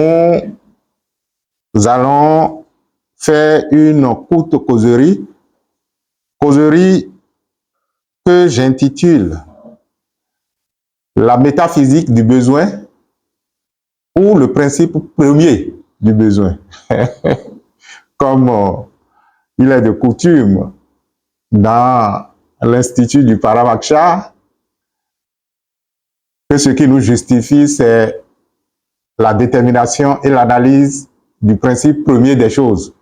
Nous allons faire une courte causerie que j'intitule la métaphysique du besoin ou le principe premier du besoin. Comme il est de coutume dans l'Institut du Paramaksha, que ce qui nous justifie, c'est la détermination et l'analyse du principe premier des choses.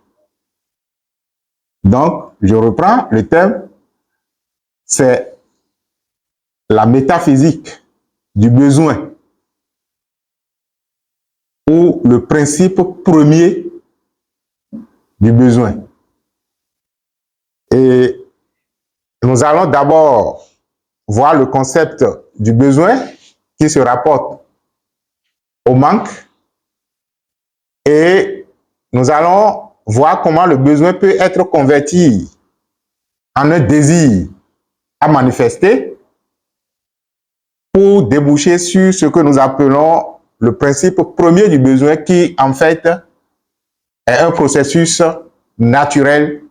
Donc, je reprends le thème, c'est la métaphysique du besoin ou le principe premier du besoin. Et nous allons d'abord voir le concept du besoin qui se rapporte au manque et nous allons voir comment le besoin peut être converti en un désir à manifester pour déboucher sur ce que nous appelons le principe premier du besoin qui, en fait, est un processus naturel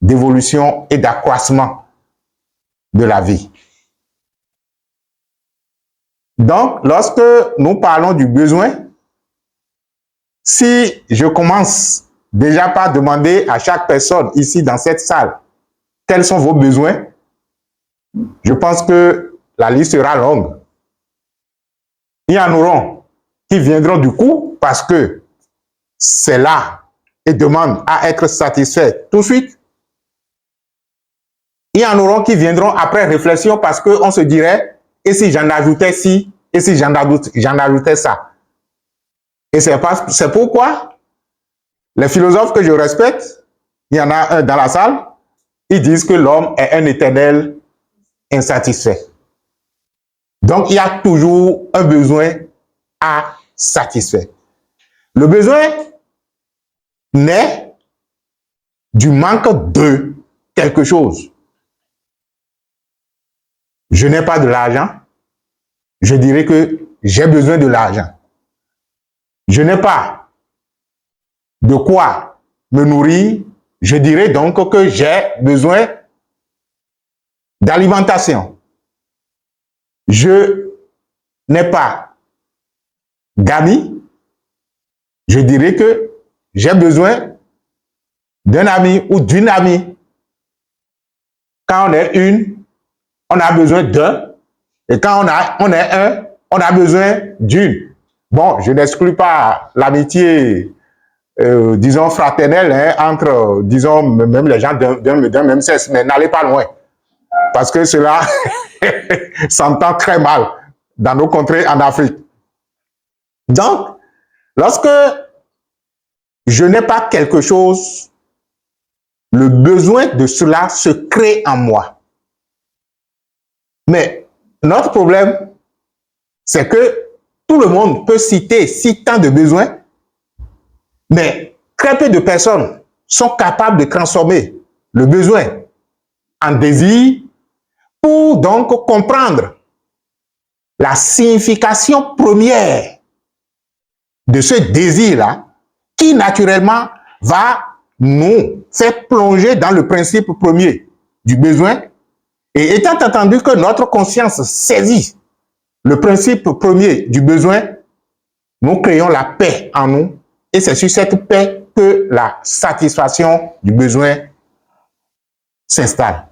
d'évolution et d'accroissement de la vie. Donc, lorsque nous parlons du besoin, si je commence déjà par demander à chaque personne ici dans cette salle quels sont vos besoins, je pense que la liste sera longue. Il y en aura qui viendront du coup parce que c'est là et demandent à être satisfaits tout de suite. Il y en aura qui viendront après réflexion parce qu'on se dirait, et si j'en ajoutais ci, et si j'en ajoutais ça. Et c'est pourquoi les philosophes que je respecte, il y en a un dans la salle, ils disent que l'homme est un éternel insatisfait. Donc, il y a toujours un besoin à satisfaire. Le besoin naît du manque de quelque chose. Je n'ai pas de l'argent, je dirais que j'ai besoin de l'argent. Je n'ai pas de quoi me nourrir, je dirais donc que j'ai besoin d'alimentation. Je n'ai pas d'amis, je dirais que j'ai besoin d'un ami ou d'une amie. Quand on est une, on a besoin d'un, et quand on est un, on a besoin d'une. Bon, je n'exclus pas l'amitié, disons, fraternelle, hein, entre, disons, même les gens d'un même sexe, mais n'allez pas loin. Parce que cela s'entend très mal dans nos contrées en Afrique. Donc, lorsque je n'ai pas quelque chose, le besoin de cela se crée en moi. Mais notre problème, c'est que tout le monde peut citer tant de besoins, mais très peu de personnes sont capables de transformer le besoin en désir pour donc comprendre la signification première de ce désir-là qui naturellement va nous faire plonger dans le principe premier du besoin. Et étant entendu que notre conscience saisit le principe premier du besoin, nous créons la paix en nous et c'est sur cette paix que la satisfaction du besoin s'installe.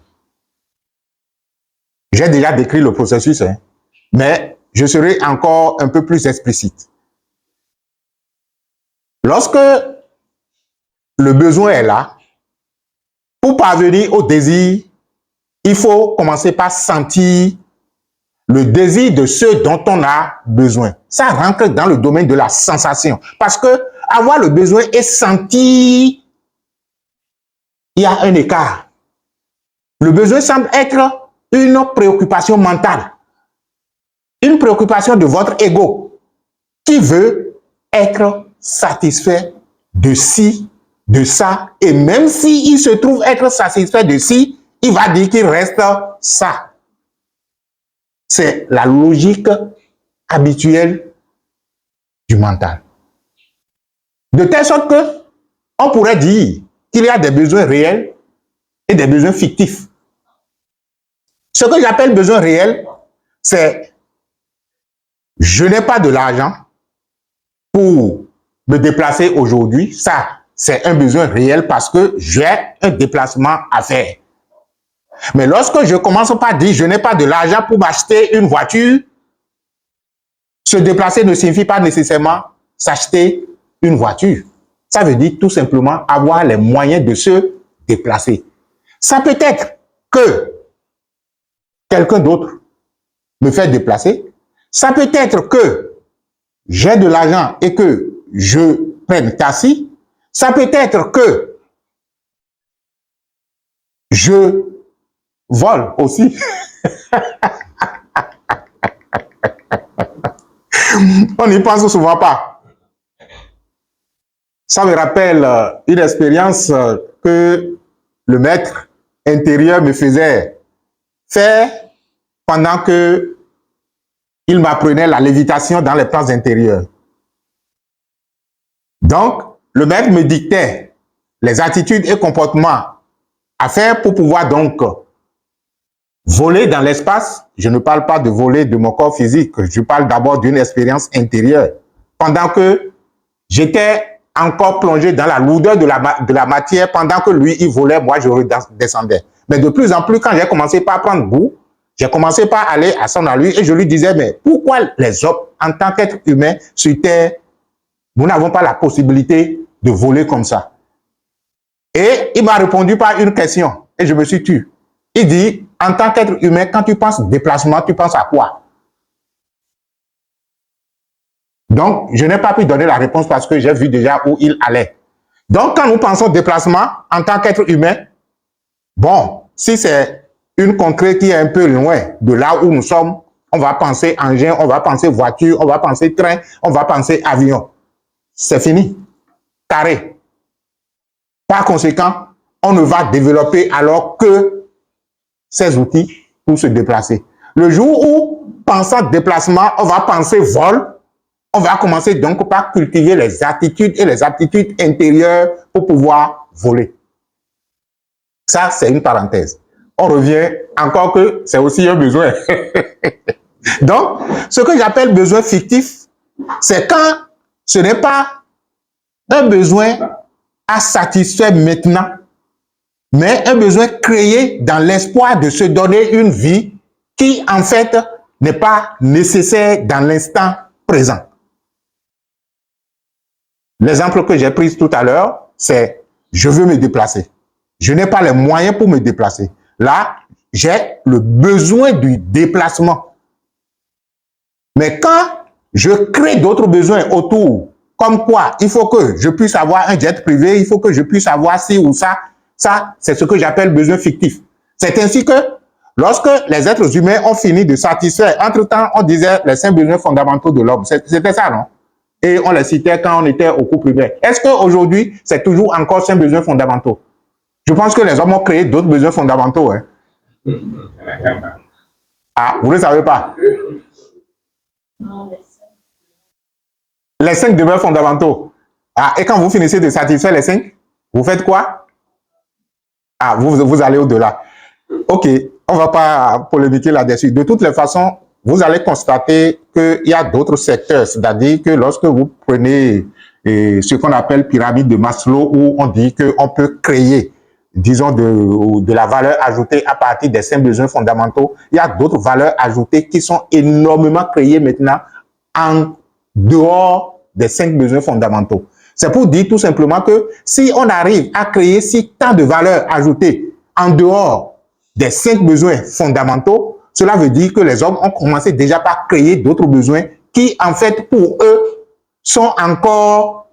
J'ai déjà décrit le processus, hein, mais je serai encore un peu plus explicite. Lorsque le besoin est là, pour parvenir au désir, il faut commencer par sentir le désir de ce dont on a besoin. Ça rentre dans le domaine de la sensation. Parce que avoir le besoin et sentir, il y a un écart. Le besoin semble être une préoccupation mentale, une préoccupation de votre ego qui veut être satisfait de ci, de ça, et même s'il se trouve être satisfait de ci, il va dire qu'il reste ça. C'est la logique habituelle du mental. De telle sorte que on pourrait dire qu'il y a des besoins réels et des besoins fictifs. Ce que j'appelle besoin réel, c'est je n'ai pas de l'argent pour me déplacer aujourd'hui. Ça, c'est un besoin réel parce que j'ai un déplacement à faire. Mais lorsque je commence par dire je n'ai pas de l'argent pour m'acheter une voiture, se déplacer ne signifie pas nécessairement s'acheter une voiture. Ça veut dire tout simplement avoir les moyens de se déplacer. Ça peut être que quelqu'un d'autre me fait déplacer. Ça peut être que j'ai de l'argent et que je prenne taxi. Ça peut être que je vole aussi. On n'y pense souvent pas. Ça me rappelle une expérience que le maître intérieur me faisait faire pendant que il m'apprenait la lévitation dans les plans intérieurs. Donc, le maître me dictait les attitudes et comportements à faire pour pouvoir donc voler dans l'espace. Je ne parle pas de voler de mon corps physique, je parle d'abord d'une expérience intérieure. Pendant que j'étais encore plongé dans la lourdeur de la matière, pendant que lui, il volait, moi, je redescendais. Mais de plus en plus, quand j'ai commencé par prendre goût, j'ai commencé par aller à son allure et je lui disais, mais pourquoi les hommes, en tant qu'êtres humains sur Terre, nous n'avons pas la possibilité de voler comme ça? Et il m'a répondu par une question et je me suis tué. Il dit, en tant qu'être humain, quand tu penses déplacement, tu penses à quoi? Donc, je n'ai pas pu donner la réponse parce que j'ai vu déjà où il allait. Donc, quand nous pensons déplacement en tant qu'être humain, bon, si c'est une contrée qui est un peu loin de là où nous sommes, on va penser engin, on va penser voiture, on va penser train, on va penser avion. C'est fini. Carré. Par conséquent, on ne va développer alors que ces outils pour se déplacer. Le jour où, pensant déplacement, on va penser vol, on va commencer donc par cultiver les attitudes et les aptitudes intérieures pour pouvoir voler. Ça, c'est une parenthèse. On revient encore que c'est aussi un besoin. Donc, ce que j'appelle besoin fictif, c'est quand ce n'est pas un besoin à satisfaire maintenant, mais un besoin créé dans l'espoir de se donner une vie qui, en fait, n'est pas nécessaire dans l'instant présent. L'exemple que j'ai pris tout à l'heure, c'est je veux me déplacer. Je n'ai pas les moyens pour me déplacer. Là, j'ai le besoin du déplacement. Mais quand je crée d'autres besoins autour, comme quoi il faut que je puisse avoir un jet privé, il faut que je puisse avoir ci ou ça, ça, c'est ce que j'appelle besoin fictif. C'est ainsi que lorsque les êtres humains ont fini de satisfaire, entre-temps, on disait les 5 besoins fondamentaux de l'homme. C'était ça, non? Et on les citait quand on était au couple humain. Est-ce qu'aujourd'hui, c'est toujours encore 5 besoins fondamentaux? Je pense que les hommes ont créé d'autres besoins fondamentaux. Hein. Ah, vous ne le savez pas? Les 5 besoins fondamentaux. Ah, et quand vous finissez de satisfaire les 5, vous faites quoi? Ah, vous allez au-delà. Ok, on ne va pas polémiquer là-dessus. De toutes les façons, vous allez constater qu'il y a d'autres secteurs. C'est-à-dire que lorsque vous prenez ce qu'on appelle pyramide de Maslow, où on dit qu'on peut créer, disons, de la valeur ajoutée à partir des 5 besoins fondamentaux, il y a d'autres valeurs ajoutées qui sont énormément créées maintenant en dehors des 5 besoins fondamentaux. C'est pour dire tout simplement que si on arrive à créer tant de valeurs ajoutées en dehors des 5 besoins fondamentaux, cela veut dire que les hommes ont commencé déjà par créer d'autres besoins qui, en fait, pour eux, sont encore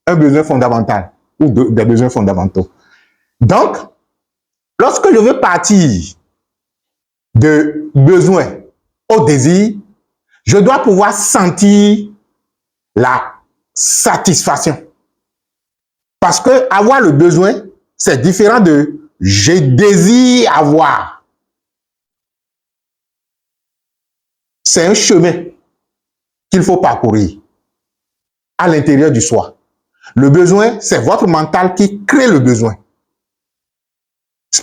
un besoin fondamental ou des besoins fondamentaux. Donc, lorsque je veux partir de besoin au désir, je dois pouvoir sentir la satisfaction. Parce que avoir le besoin, c'est différent de je désire avoir. C'est un chemin qu'il faut parcourir à l'intérieur du soi. Le besoin, c'est votre mental qui crée le besoin.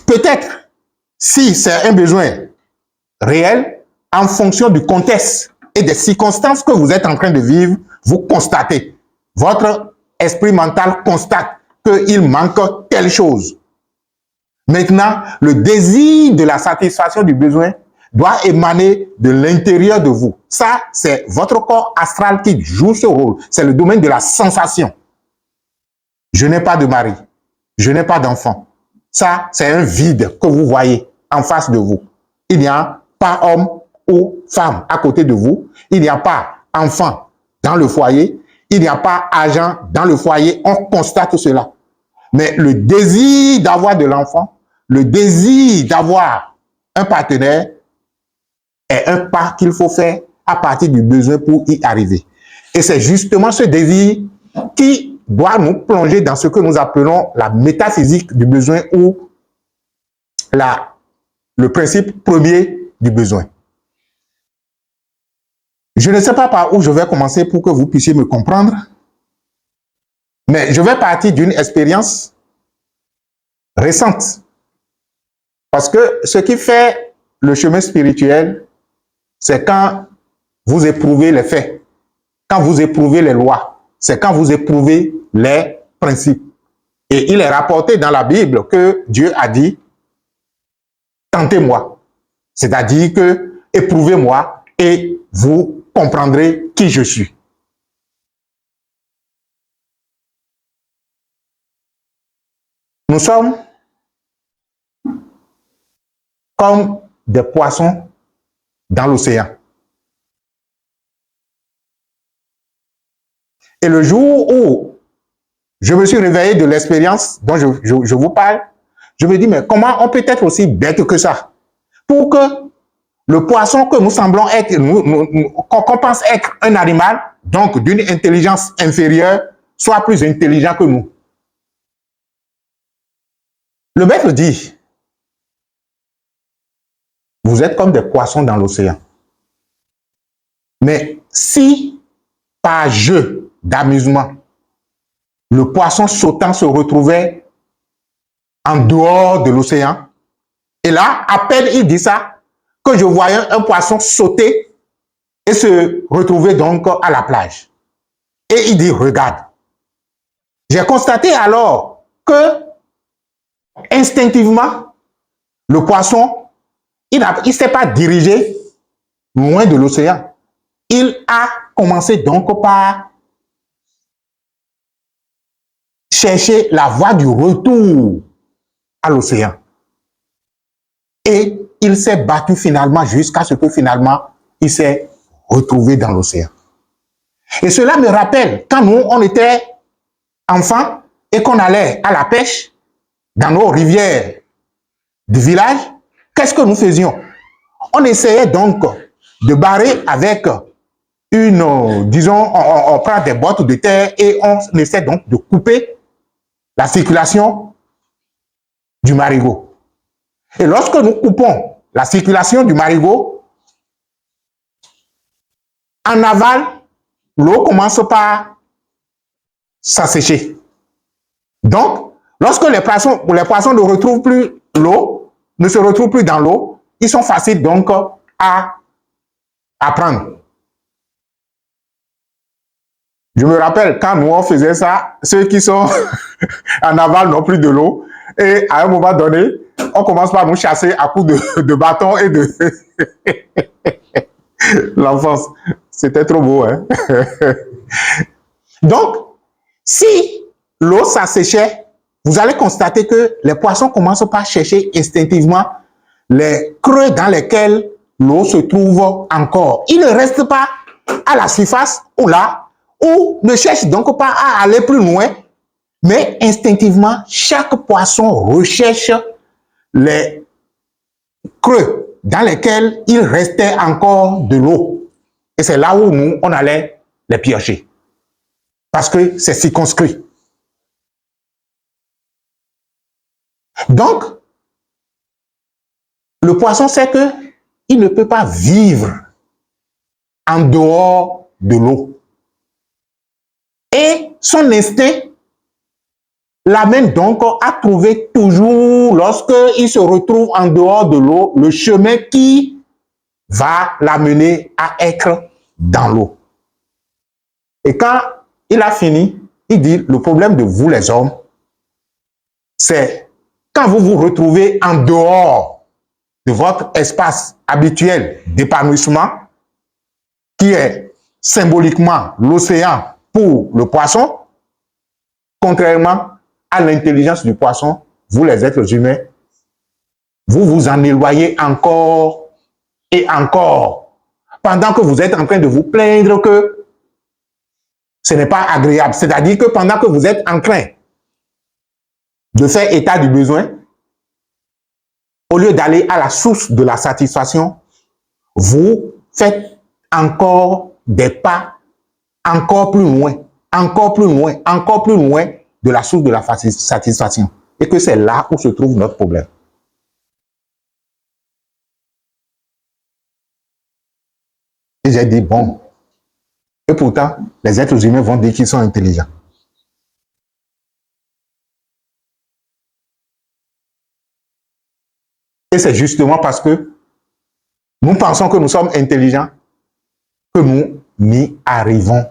Peut-être, si c'est un besoin réel, en fonction du contexte et des circonstances que vous êtes en train de vivre, vous constatez. Votre esprit mental constate qu'il manque telle chose. Maintenant, le désir de la satisfaction du besoin doit émaner de l'intérieur de vous. Ça, c'est votre corps astral qui joue ce rôle. C'est le domaine de la sensation. Je n'ai pas de mari. Je n'ai pas d'enfant. Ça, c'est un vide que vous voyez en face de vous. Il n'y a pas homme ou femme à côté de vous. Il n'y a pas enfant dans le foyer. Il n'y a pas agent dans le foyer. On constate cela. Mais le désir d'avoir de l'enfant, le désir d'avoir un partenaire est un pas qu'il faut faire à partir du besoin pour y arriver. Et c'est justement ce désir qui doit nous plonger dans ce que nous appelons la métaphysique du besoin ou le principe premier du besoin. Je ne sais pas par où je vais commencer pour que vous puissiez me comprendre, mais je vais partir d'une expérience récente. Parce que ce qui fait le chemin spirituel, c'est quand vous éprouvez les faits, quand vous éprouvez les lois, c'est quand vous éprouvez les principes. Et il est rapporté dans la Bible que Dieu a dit, tentez-moi, c'est-à-dire que éprouvez-moi et vous comprendrez qui je suis. Nous sommes comme des poissons dans l'océan. Et le jour où je me suis réveillé de l'expérience dont je vous parle, je me dis, mais comment on peut être aussi bête que ça? Pour que le poisson que nous semblons être, qu'on pense être un animal, donc d'une intelligence inférieure, soit plus intelligent que nous. Le maître dit, vous êtes comme des poissons dans l'océan. Mais si, par jeu d'amusement, le poisson sautant se retrouvait en dehors de l'océan, et là, à peine il dit ça, que je voyais un poisson sauter et se retrouver donc à la plage. Et il dit, regarde. J'ai constaté alors que, instinctivement, le poisson, il ne s'est pas dirigé loin de l'océan. Il a commencé donc par chercher la voie du retour à l'océan. Et il s'est battu finalement jusqu'à ce que finalement, il s'est retrouvé dans l'océan. Et cela me rappelle quand nous, on était enfants et qu'on allait à la pêche dans nos rivières du village, qu'est-ce que nous faisions? On essayait donc de barrer avec disons, on prend des bottes de terre et on essaie donc de couper la circulation du marigot. Et lorsque nous coupons la circulation du marigot, en aval, l'eau commence par s'assécher. Donc, lorsque les poissons ne retrouvent plus l'eau, ne se retrouvent plus dans l'eau, ils sont faciles donc à prendre. Je me rappelle quand nous on faisait ça, ceux qui sont en aval n'ont plus de l'eau et à un moment donné, on commence par nous chasser à coups de bâton et de l'enfance. C'était trop beau, hein? Donc, si l'eau s'asséchait, vous allez constater que les poissons commencent par chercher instinctivement les creux dans lesquels l'eau se trouve encore. Ils ne restent pas à la surface ou là, ou ne cherchent donc pas à aller plus loin, mais instinctivement, chaque poisson recherche les creux dans lesquels il restait encore de l'eau. Et c'est là où nous, on allait les piocher. Parce que c'est circonscrit. Donc, le poisson sait qu'il ne peut pas vivre en dehors de l'eau. Et son instinct l'amène donc à trouver toujours, lorsqu'il se retrouve en dehors de l'eau, le chemin qui va l'amener à être dans l'eau. Et quand il a fini, il dit, le problème de vous les hommes, c'est quand vous vous retrouvez en dehors de votre espace habituel d'épanouissement, qui est symboliquement l'océan pour le poisson, contrairement à l'intelligence du poisson, vous les êtres humains, vous vous en éloignez encore et encore, pendant que vous êtes en train de vous plaindre que ce n'est pas agréable. C'est-à-dire que pendant que vous êtes en train de faire état du besoin, au lieu d'aller à la source de la satisfaction, vous faites encore des pas encore plus loin, encore plus loin, encore plus loin de la source de la satisfaction. Et que c'est là où se trouve notre problème. Et j'ai dit, bon, et pourtant, les êtres humains vont dire qu'ils sont intelligents. Et c'est justement parce que nous pensons que nous sommes intelligents que nous n'y arrivons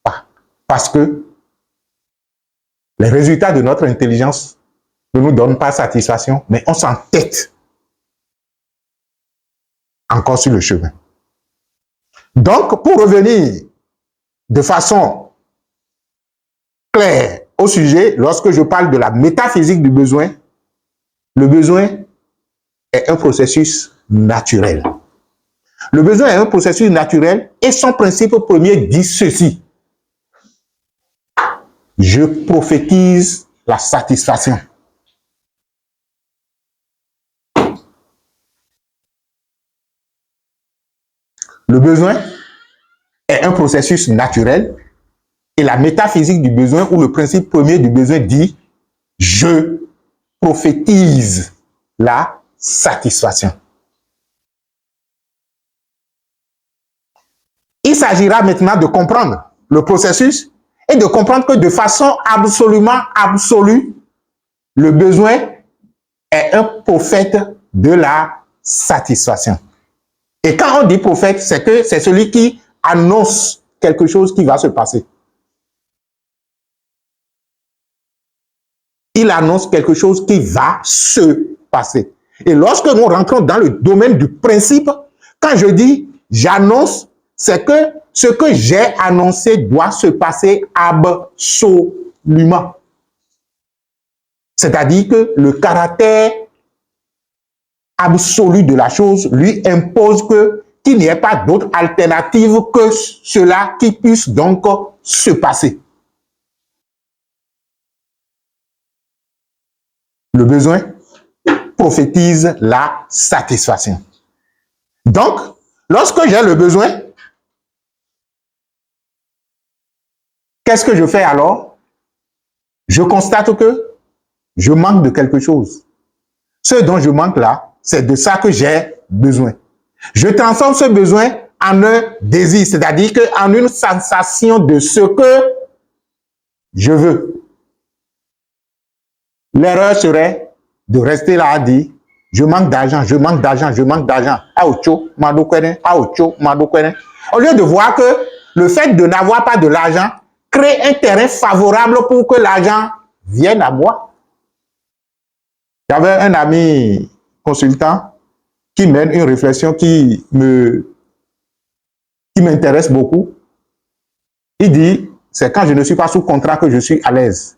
pas. Parce que les résultats de notre intelligence ne nous donnent pas satisfaction, mais on s'entête encore sur le chemin. Donc, pour revenir de façon claire au sujet, lorsque je parle de la métaphysique du besoin, le besoin est un processus naturel. Le besoin est un processus naturel et son principe premier dit ceci. Je prophétise la satisfaction. Le besoin est un processus naturel et la métaphysique du besoin ou le principe premier du besoin dit je prophétise la satisfaction. Il s'agira maintenant de comprendre le processus et de comprendre que de façon absolument absolue, le besoin est un prophète de la satisfaction. Et quand on dit prophète, c'est que c'est celui qui annonce quelque chose qui va se passer. Il annonce quelque chose qui va se passer. Et lorsque nous rentrons dans le domaine du principe, quand je dis j'annonce, c'est que ce que j'ai annoncé doit se passer absolument. C'est-à-dire que le caractère absolu de la chose lui impose qu'il n'y ait pas d'autre alternative que cela qui puisse donc se passer. Le besoin prophétise la satisfaction. Donc, lorsque j'ai le besoin, qu'est-ce que je fais alors? Je constate que je manque de quelque chose. Ce dont je manque là, c'est de ça que j'ai besoin. Je transforme ce besoin en un désir, c'est-à-dire en une sensation de ce que je veux. L'erreur serait de rester là à dire je manque d'argent, je manque d'argent, je manque d'argent. Au lieu de voir que le fait de n'avoir pas de l'argent crée un terrain favorable pour que l'argent vienne à moi. J'avais un ami consultant qui mène une réflexion qui m'intéresse beaucoup. Il dit, c'est quand je ne suis pas sous contrat que je suis à l'aise.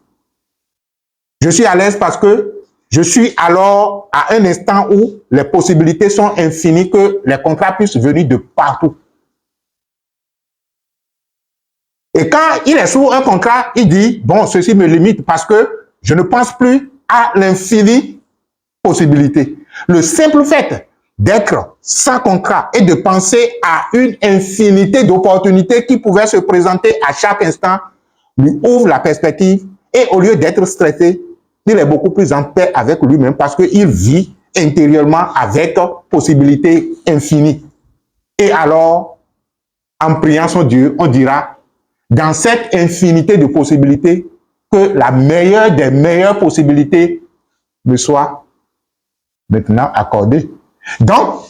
Je suis à l'aise parce que je suis alors à un instant où les possibilités sont infinies que les contrats puissent venir de partout. Et quand il est sous un contrat, il dit, bon, ceci me limite parce que je ne pense plus à l'infini possibilité. Le simple fait d'être sans contrat et de penser à une infinité d'opportunités qui pouvaient se présenter à chaque instant lui ouvre la perspective et au lieu d'être stressé, il est beaucoup plus en paix avec lui-même parce qu'il vit intérieurement avec possibilité infinie. Et alors, en priant son Dieu, on dira, dans cette infinité de possibilités, que la meilleure des meilleures possibilités me soit maintenant accordée. Donc,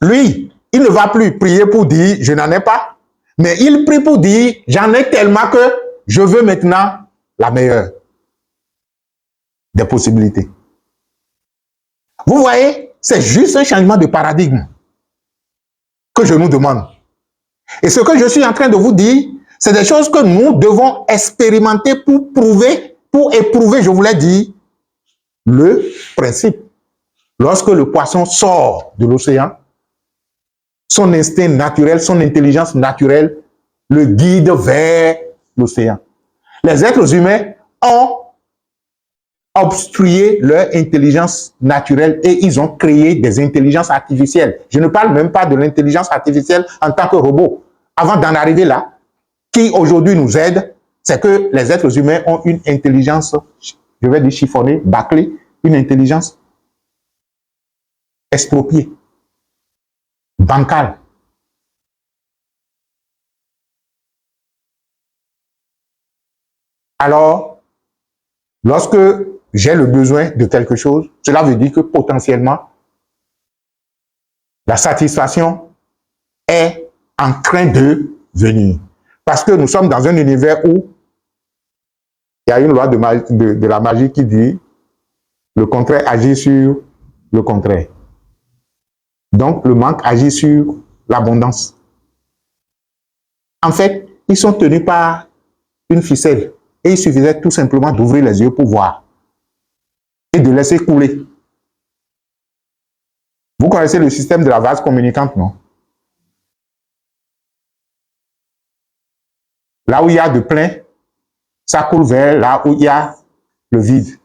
lui, il ne va plus prier pour dire je n'en ai pas, mais il prie pour dire j'en ai tellement que je veux maintenant la meilleure des possibilités. Vous voyez, c'est juste un changement de paradigme que je nous demande. Et ce que je suis en train de vous dire, c'est des choses que nous devons expérimenter pour prouver, pour éprouver, je voulais dire, le principe. Lorsque le poisson sort de l'océan, son instinct naturel, son intelligence naturelle le guide vers l'océan. Les êtres humains ont obstrué leur intelligence naturelle et ils ont créé des intelligences artificielles. Je ne parle même pas de l'intelligence artificielle en tant que robot. Avant d'en arriver là, qui aujourd'hui nous aide, c'est que les êtres humains ont une intelligence, je vais dire chiffonnée, bâclée, une intelligence expropriée, bancale. Alors, lorsque j'ai le besoin de quelque chose, cela veut dire que potentiellement, la satisfaction est en train de venir. Parce que nous sommes dans un univers où il y a une loi de la magie qui dit le contraire agit sur le contraire. Donc, le manque agit sur l'abondance. En fait, ils sont tenus par une ficelle et il suffisait tout simplement d'ouvrir les yeux pour voir et de laisser couler. Vous connaissez le système de la vase communicante, non? Là où il y a de plein, ça coule vers là où il y a le vide.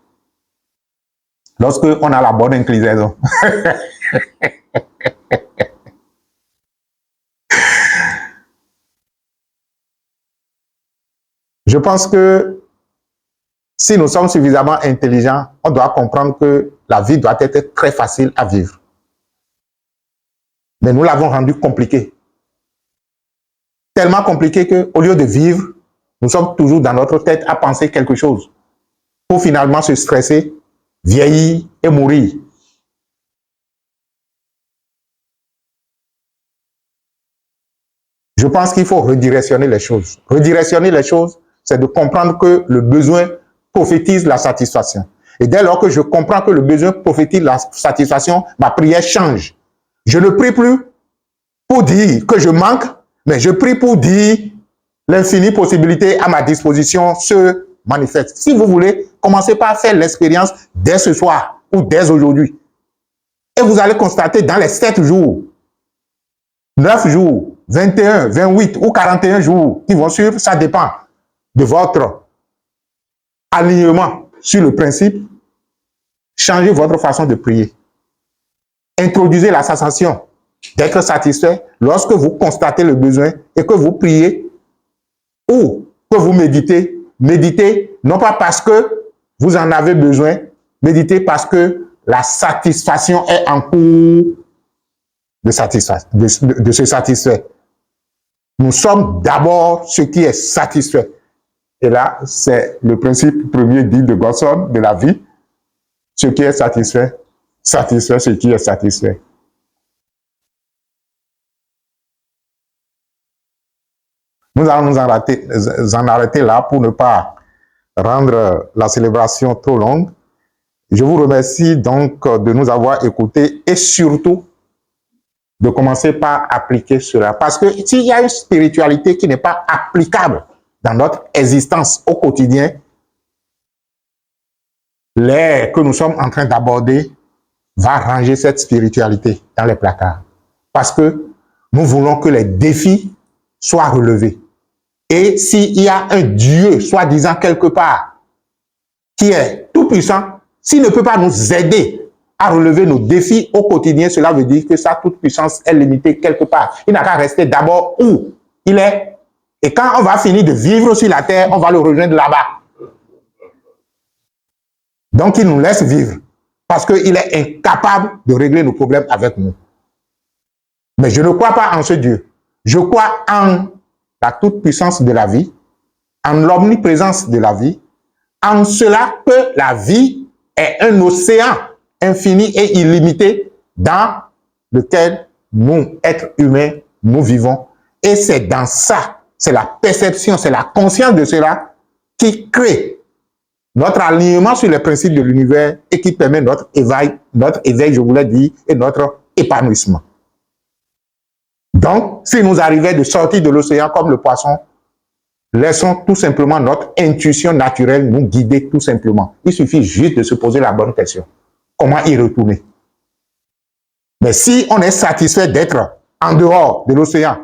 Lorsque on a la bonne inclinaison. Je pense que si nous sommes suffisamment intelligents, on doit comprendre que la vie doit être très facile à vivre. Mais nous l'avons rendu compliqué. Tellement compliqué qu'au lieu de vivre, nous sommes toujours dans notre tête à penser quelque chose pour finalement se stresser, vieillir et mourir. Je pense qu'il faut redirectionner les choses. Redirectionner les choses, c'est de comprendre que le besoin prophétise la satisfaction. Et dès lors que je comprends que le besoin prophétise la satisfaction, ma prière change. Je ne prie plus pour dire que je manque, mais je prie pour dire l'infinie possibilité à ma disposition se manifeste. Si vous voulez, commencez par faire l'expérience dès ce soir ou dès aujourd'hui. Et vous allez constater dans les 7 jours, 9 jours, 21, 28 ou 41 jours qui vont suivre, ça dépend de votre alignement sur le principe. Changez votre façon de prier. Introduisez la sensation d'être satisfait lorsque vous constatez le besoin et que vous priez ou que vous méditez. Méditez non pas parce que vous en avez besoin, méditez parce que la satisfaction est en cours de se satisfaire. Nous sommes d'abord ce qui est satisfait. Et là, c'est le principe premier dit de Godson de la vie. Ce qui est satisfait, satisfait ce qui est satisfait. Nous allons nous en arrêter là pour ne pas rendre la célébration trop longue. Je vous remercie donc de nous avoir écoutés et surtout de commencer par appliquer cela. Parce que s'il y a une spiritualité qui n'est pas applicable dans notre existence au quotidien, l'air que nous sommes en train d'aborder va ranger cette spiritualité dans les placards. Parce que nous voulons que les défis soient relevés. Et s'il y a un Dieu, soi-disant quelque part, qui est tout puissant, s'il ne peut pas nous aider à relever nos défis au quotidien, cela veut dire que sa toute puissance est limitée quelque part. Il n'a qu'à rester d'abord où il est. Et quand on va finir de vivre sur la terre, on va le rejoindre là-bas. Donc il nous laisse vivre parce qu'il est incapable de régler nos problèmes avec nous. Mais je ne crois pas en ce Dieu. Je crois en la toute-puissance de la vie, en l'omniprésence de la vie, En cela que la vie est un océan infini et illimité dans lequel nous, êtres humains, nous vivons. Et c'est dans ça, c'est la perception, c'est la conscience de cela qui crée notre alignement sur les principes de l'univers et qui permet notre éveil, je voulais dire, et notre épanouissement. Donc, si nous arrivait de sortir de l'océan comme le poisson, laissons tout simplement notre intuition naturelle nous guider tout simplement. Il suffit juste de se poser la bonne question. Comment y retourner? Mais si on est satisfait d'être en dehors de l'océan,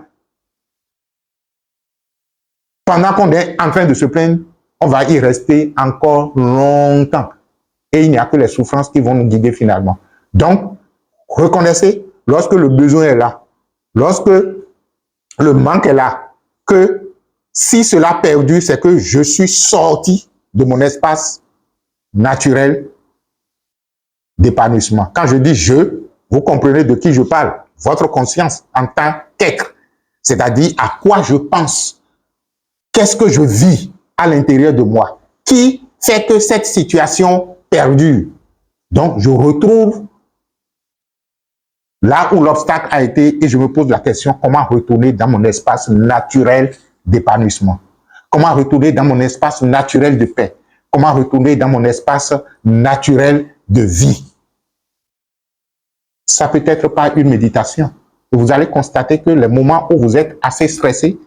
pendant qu'on est en train de se plaindre, on va y rester encore longtemps. Et il n'y a que les souffrances qui vont nous guider finalement. Donc, reconnaissez, lorsque le besoin est là, lorsque le manque est là, que si cela perdure, c'est que je suis sorti de mon espace naturel d'épanouissement. Quand je dis je, vous comprenez de qui je parle. Votre conscience en tant qu'être, c'est-à-dire à quoi je pense. Qu'est-ce que je vis à l'intérieur de moi? Qui fait que cette situation perdure? Donc, je retrouve là où l'obstacle a été et je me pose la question, comment retourner dans mon espace naturel d'épanouissement? Comment retourner dans mon espace naturel de paix? Comment retourner dans mon espace naturel de vie? Ça peut être par une méditation. Et vous allez constater que les moments où vous êtes assez stressé,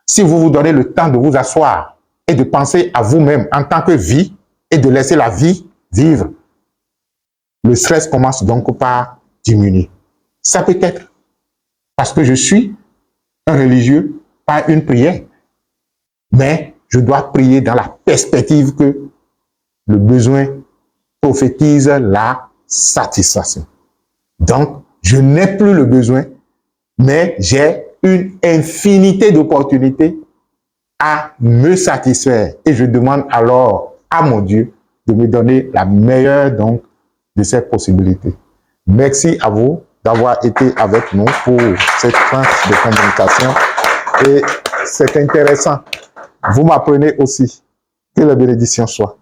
si vous vous donnez le temps de vous asseoir et de penser à vous-même en tant que vie et de laisser la vie vivre, le stress commence donc par diminuer. Ça peut être parce que je suis un religieux, pas une prière, mais je dois prier dans la perspective que le besoin prophétise la satisfaction. Donc, je n'ai plus le besoin, mais j'ai une infinité d'opportunités à me satisfaire. Et je demande alors à mon Dieu de me donner la meilleure donc de ces possibilités. Merci à vous d'avoir été avec nous pour cette tranche de communication. Et c'est intéressant. Vous m'apprenez aussi. Que la bénédiction soit.